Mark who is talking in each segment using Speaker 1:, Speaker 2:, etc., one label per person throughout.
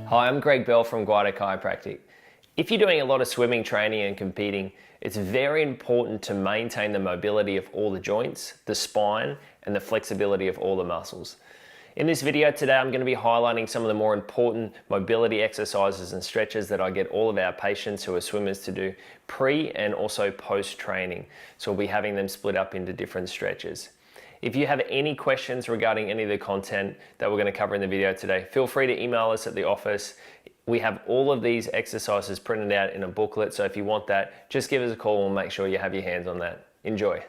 Speaker 1: Hi, I'm Greg Bell from Guida Chiropractic. If you're doing a lot of swimming training and competing, it's very important to maintain the mobility of all the joints, the spine, and the flexibility of all the muscles. In this video today, I'm going to be highlighting some of the more important mobility exercises and stretches that I get all of our patients who are swimmers to do pre and also post training. So we'll be having them split up into different stretches. If you have any questions regarding any of the content that we're going to cover in the video today, feel free to email us at the office. We have all of these exercises printed out in a booklet, so if you want that, just give us a call and we'll make sure you have your hands on that. Enjoy.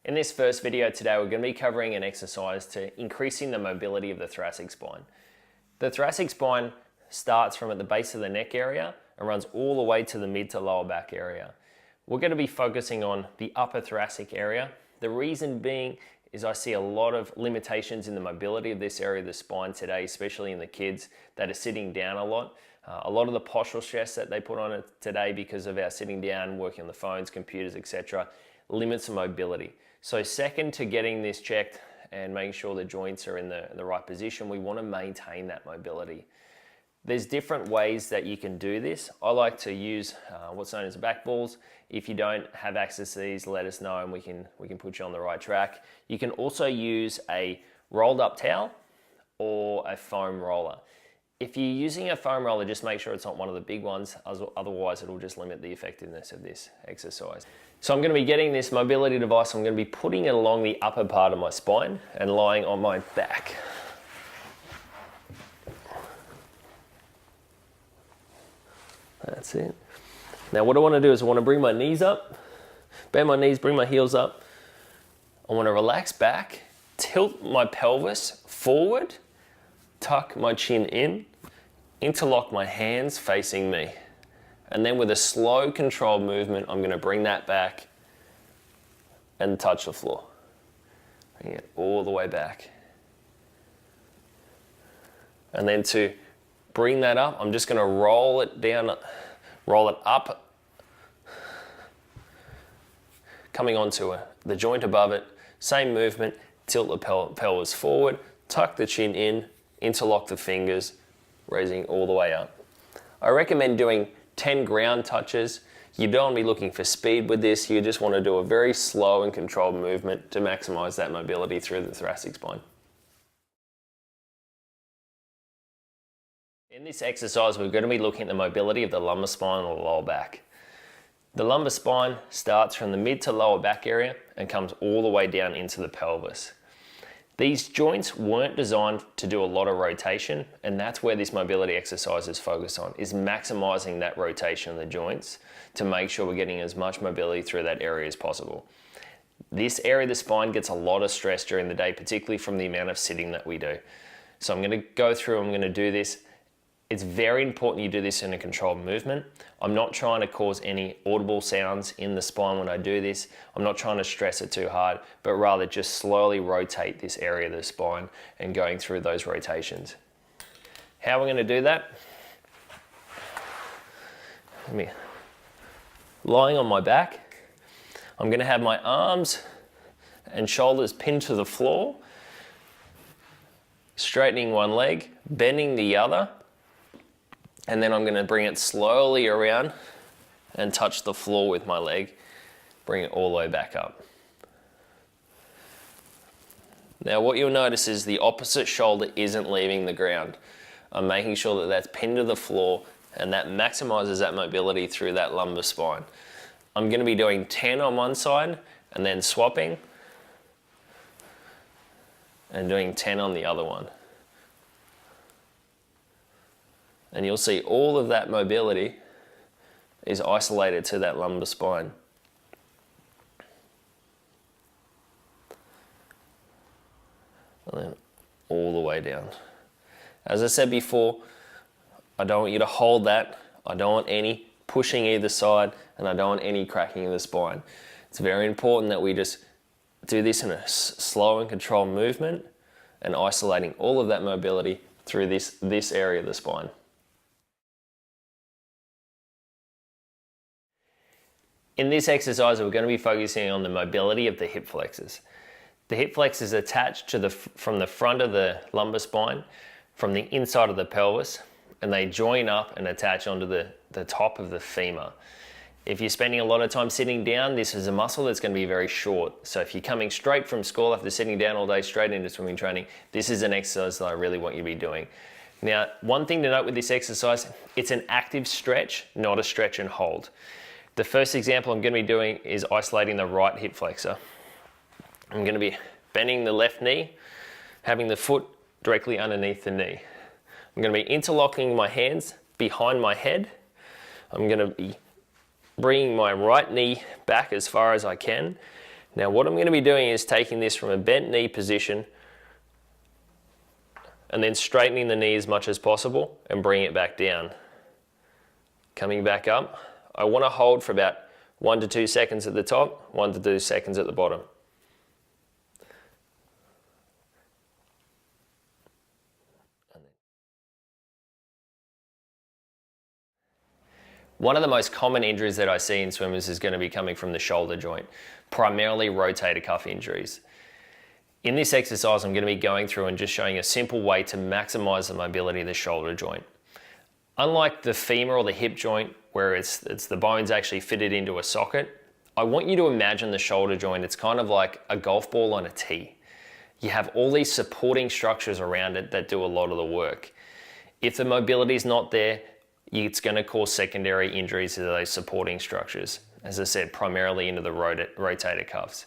Speaker 1: In this first video today, we're going to be covering an exercise to increasing the mobility of the thoracic spine. The thoracic spine starts from at the base of the neck area and runs all the way to the mid to lower back area. We're going to be focusing on the upper thoracic area. The reason being is I see a lot of limitations in the mobility of this area of the spine today, especially in the kids that are sitting down a lot. A lot of the postural stress that they put on it today because of our sitting down, working on the phones, computers, etc., limits the mobility. So second to getting this checked and making sure the joints are in the right position, we want to maintain that mobility. There's different ways that you can do this. I like to use what's known as back balls. If you don't have access to these, let us know and we can put you on the right track. You can also use a rolled up towel or a foam roller. If you're using a foam roller, just make sure it's not one of the big ones, otherwise it'll just limit the effectiveness of this exercise. So I'm going to be getting this mobility device, I'm going to be putting it along the upper part of my spine and lying on my back. That's it. Now what I want to do is I want to bring my knees up, bend my knees, bring my heels up. I want to relax back, tilt my pelvis forward, tuck my chin in, interlock my hands facing me. And then with a slow controlled movement, I'm going to bring that back and touch the floor. Bring it all the way back. And then to bring that up, I'm just going to roll it down, roll it up, coming onto the joint above it, same movement, tilt the pelvis forward, tuck the chin in, interlock the fingers, raising all the way up. I recommend doing 10 ground touches. You don't want to be looking for speed with this, you just want to do a very slow and controlled movement to maximize that mobility through the thoracic spine. In this exercise, we're going to be looking at the mobility of the lumbar spine or the lower back. The lumbar spine starts from the mid to lower back area and comes all the way down into the pelvis. These joints weren't designed to do a lot of rotation, and that's where this mobility exercise is focused on, is maximizing that rotation of the joints to make sure we're getting as much mobility through that area as possible. This area of the spine gets a lot of stress during the day, particularly from the amount of sitting that we do. So I'm going to go through, I'm going to do this. It's very important you do this in a controlled movement. I'm not trying to cause any audible sounds in the spine when I do this. I'm not trying to stress it too hard, but rather just slowly rotate this area of the spine and going through those rotations. How we're going to do that? Lying on my back, I'm going to have my arms and shoulders pinned to the floor, straightening one leg, bending the other, and then I'm going to bring it slowly around and touch the floor with my leg. Bring it all the way back up. Now what you'll notice is the opposite shoulder isn't leaving the ground. I'm making sure that that's pinned to the floor and that maximizes that mobility through that lumbar spine. I'm going to be doing 10 on one side and then swapping and doing 10 on the other one. And you'll see all of that mobility is isolated to that lumbar spine. And then all the way down. As I said before, I don't want you to hold that. I don't want any pushing either side, and I don't want any cracking of the spine. It's very important that we just do this in a slow and controlled movement and isolating all of that mobility through this area of the spine. In this exercise, we're going to be focusing on the mobility of the hip flexors. The hip flexor is attached to from the front of the lumbar spine, from the inside of the pelvis, and they join up and attach onto the top of the femur. If you're spending a lot of time sitting down, this is a muscle that's going to be very short. So if you're coming straight from school after sitting down all day straight into swimming training, this is an exercise that I really want you to be doing. Now, one thing to note with this exercise, it's an active stretch, not a stretch and hold. The first example I'm going to be doing is isolating the right hip flexor. I'm going to be bending the left knee, having the foot directly underneath the knee. I'm going to be interlocking my hands behind my head. I'm going to be bringing my right knee back as far as I can. Now what I'm going to be doing is taking this from a bent knee position and then straightening the knee as much as possible and bringing it back down. Coming back up. I want to hold for about 1 to 2 seconds at the top, 1 to 2 seconds at the bottom. One of the most common injuries that I see in swimmers is going to be coming from the shoulder joint, primarily rotator cuff injuries. In this exercise, I'm going to be going through and just showing a simple way to maximize the mobility of the shoulder joint. Unlike the femur or the hip joint, where it's the bones actually fitted into a socket, I want you to imagine the shoulder joint, it's kind of like a golf ball on a tee. You have all these supporting structures around it that do a lot of the work. If the mobility is not there, it's going to cause secondary injuries to those supporting structures. As I said, primarily into the rotator cuffs.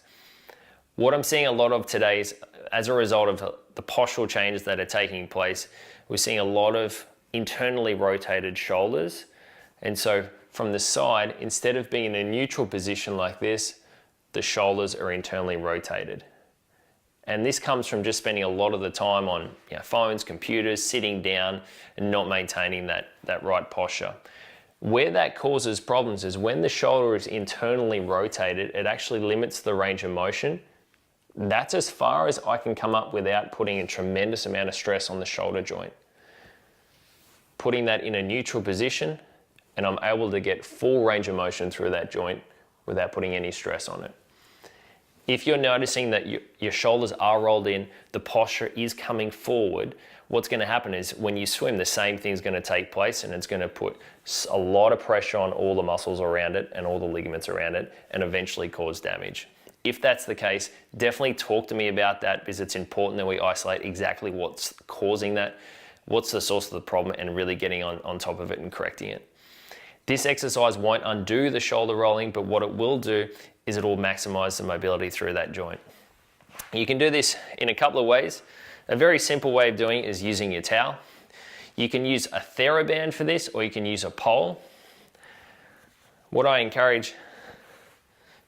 Speaker 1: What I'm seeing a lot of today is, as a result of the postural changes that are taking place, we're seeing a lot of internally rotated shoulders. And so from the side, instead of being in a neutral position like this, the shoulders are internally rotated. And this comes from just spending a lot of the time on phones, computers, sitting down and not maintaining that right posture. Where that causes problems is when the shoulder is internally rotated, it actually limits the range of motion. That's as far as I can come up without putting a tremendous amount of stress on the shoulder joint. Putting that in a neutral position, and I'm able to get full range of motion through that joint without putting any stress on it. If you're noticing that your shoulders are rolled in, the posture is coming forward, what's going to happen is when you swim, the same thing's going to take place, and it's going to put a lot of pressure on all the muscles around it and all the ligaments around it and eventually cause damage. If that's the case, definitely talk to me about that, because it's important that we isolate exactly what's causing that, what's the source of the problem, and really getting on top of it and correcting it. This exercise won't undo the shoulder rolling, but what it will do is it will maximize the mobility through that joint. You can do this in a couple of ways. A very simple way of doing it is using your towel. You can use a TheraBand for this, or you can use a pole. What I encourage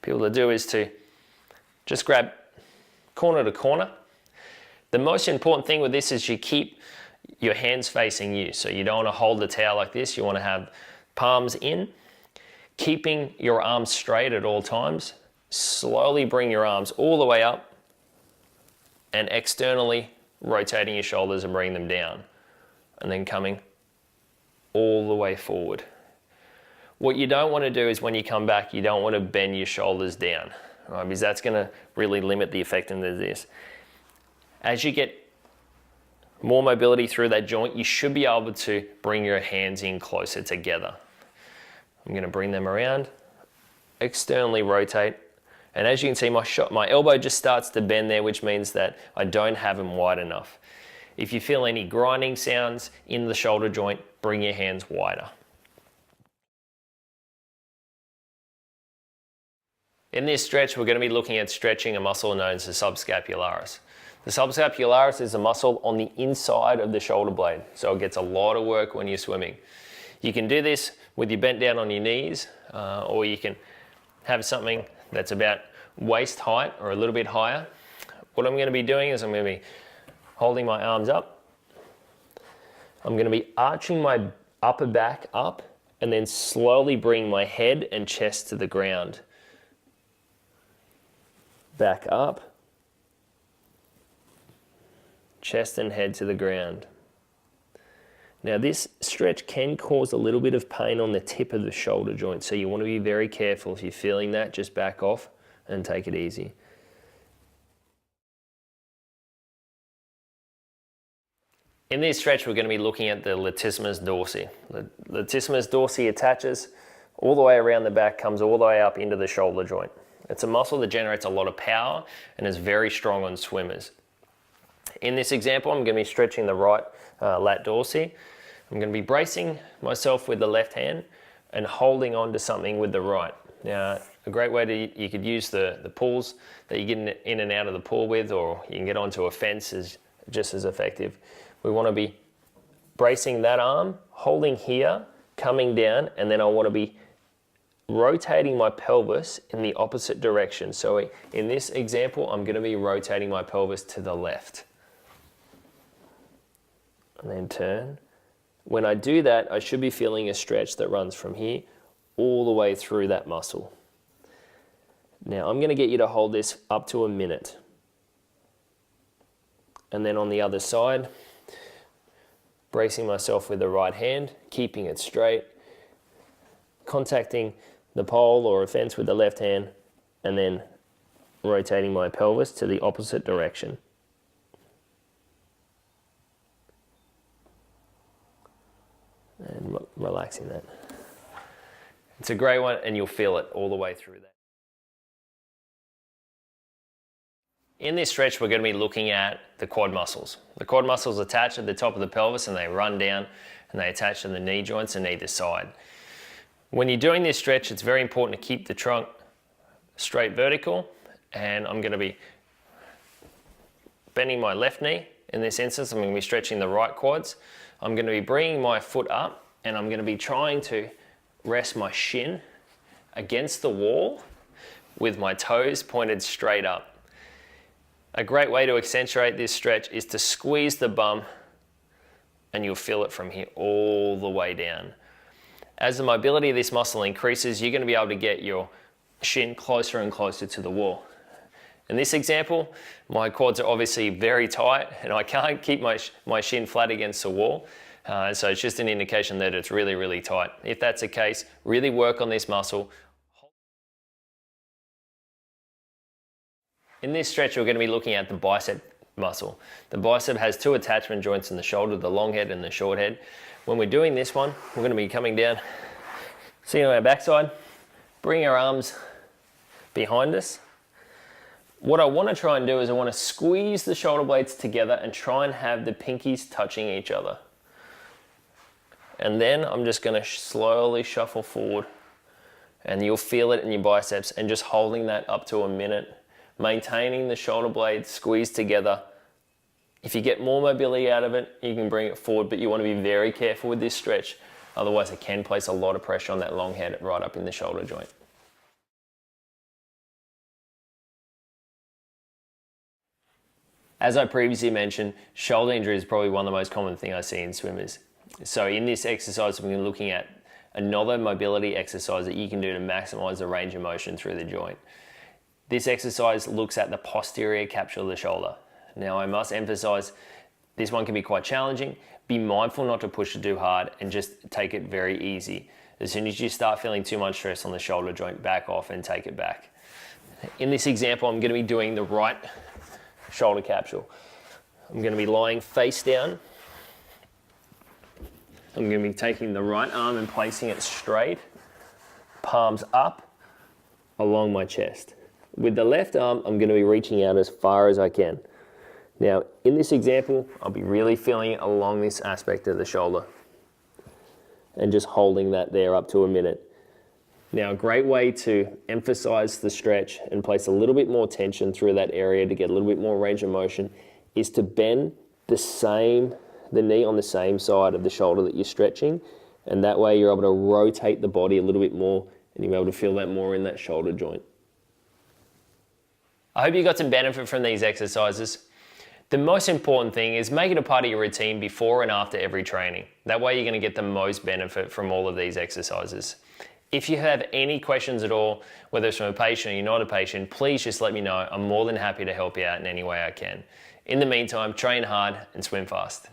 Speaker 1: people to do is to just grab corner to corner. The most important thing with this is you keep your hands facing you. So you don't want to hold the towel like this. You want to have palms in, keeping your arms straight at all times. Slowly bring your arms all the way up and externally rotating your shoulders and bringing them down, and then coming all the way forward. What you don't want to do is when you come back, you don't want to bend your shoulders down, right? Because that's going to really limit the effectiveness of this. As you get more mobility through that joint, you should be able to bring your hands in closer together. I'm going to bring them around, externally rotate, and as you can see, my elbow just starts to bend there, which means that I don't have them wide enough. If you feel any grinding sounds in the shoulder joint, bring your hands wider. In this stretch, we're going to be looking at stretching a muscle known as the subscapularis. The subscapularis is a muscle on the inside of the shoulder blade, so it gets a lot of work when you're swimming. You can do this with your bent down on your knees, or you can have something that's about waist height or a little bit higher. What I'm going to be doing is I'm going to be holding my arms up. I'm going to be arching my upper back up and then slowly bring my head and chest to the ground. Back up. Chest and head to the ground. Now this stretch can cause a little bit of pain on the tip of the shoulder joint, so you want to be very careful. If you're feeling that, just back off and take it easy. In this stretch, we're going to be looking at the latissimus dorsi. The latissimus dorsi attaches all the way around the back, comes all the way up into the shoulder joint. It's a muscle that generates a lot of power and is very strong on swimmers. In this example, I'm going to be stretching the right lat dorsi. I'm going to be bracing myself with the left hand and holding on to something with the right. Now, a great way to, you could use the pulls that you get in and out of the pool with, or you can get onto a fence, is just as effective. We want to be bracing that arm, holding here, coming down, and then I want to be rotating my pelvis in the opposite direction. So in this example, I'm going to be rotating my pelvis to the left. And then turn. When I do that, I should be feeling a stretch that runs from here all the way through that muscle. Now I'm going to get you to hold this up to a minute. And then on the other side, bracing myself with the right hand, keeping it straight, contacting the pole or a fence with the left hand, and then rotating my pelvis to the opposite direction. And relaxing that. It's a great one, and you'll feel it all the way through that. In this stretch, we're going to be looking at the quad muscles. The quad muscles attach at the top of the pelvis and they run down and they attach to the knee joints on either side. When you're doing this stretch, it's very important to keep the trunk straight vertical, and I'm going to be bending my left knee. In this instance, I'm going to be stretching the right quads. I'm going to be bringing my foot up and I'm going to be trying to rest my shin against the wall with my toes pointed straight up. A great way to accentuate this stretch is to squeeze the bum, and you'll feel it from here all the way down. As the mobility of this muscle increases, you're going to be able to get your shin closer and closer to the wall. In this example, my quads are obviously very tight and I can't keep my shin flat against the wall. So it's just an indication that it's really, really tight. If that's the case, really work on this muscle. In this stretch, we're going to be looking at the bicep muscle. The bicep has two attachment joints in the shoulder, the long head and the short head. When we're doing this one, we're going to be coming down, sitting on our backside, bring our arms behind us. What I want to try and do is I want to squeeze the shoulder blades together and try and have the pinkies touching each other. And then I'm just going to slowly shuffle forward, and you'll feel it in your biceps, and just holding that up to a minute. Maintaining the shoulder blades squeezed together. If you get more mobility out of it, you can bring it forward, but you want to be very careful with this stretch. Otherwise, it can place a lot of pressure on that long head right up in the shoulder joint. As I previously mentioned, shoulder injury is probably one of the most common things I see in swimmers. So in this exercise, we're looking at another mobility exercise that you can do to maximize the range of motion through the joint. This exercise looks at the posterior capsule of the shoulder. Now I must emphasize, this one can be quite challenging. Be mindful not to push it too hard and just take it very easy. As soon as you start feeling too much stress on the shoulder joint, back off and take it back. In this example, I'm going to be doing the right shoulder capsule. I'm going to be lying face down. I'm going to be taking the right arm and placing it straight, palms up along my chest. With the left arm, I'm going to be reaching out as far as I can. Now, in this example, I'll be really feeling it along this aspect of the shoulder and just holding that there up to a minute. Now, a great way to emphasize the stretch and place a little bit more tension through that area to get a little bit more range of motion is to bend the knee on the same side of the shoulder that you're stretching, and that way you're able to rotate the body a little bit more and you're able to feel that more in that shoulder joint. I hope you got some benefit from these exercises. The most important thing is make it a part of your routine before and after every training. That way you're going to get the most benefit from all of these exercises. If you have any questions at all, whether it's from a patient or you're not a patient, please just let me know. I'm more than happy to help you out in any way I can. In the meantime, train hard and swim fast.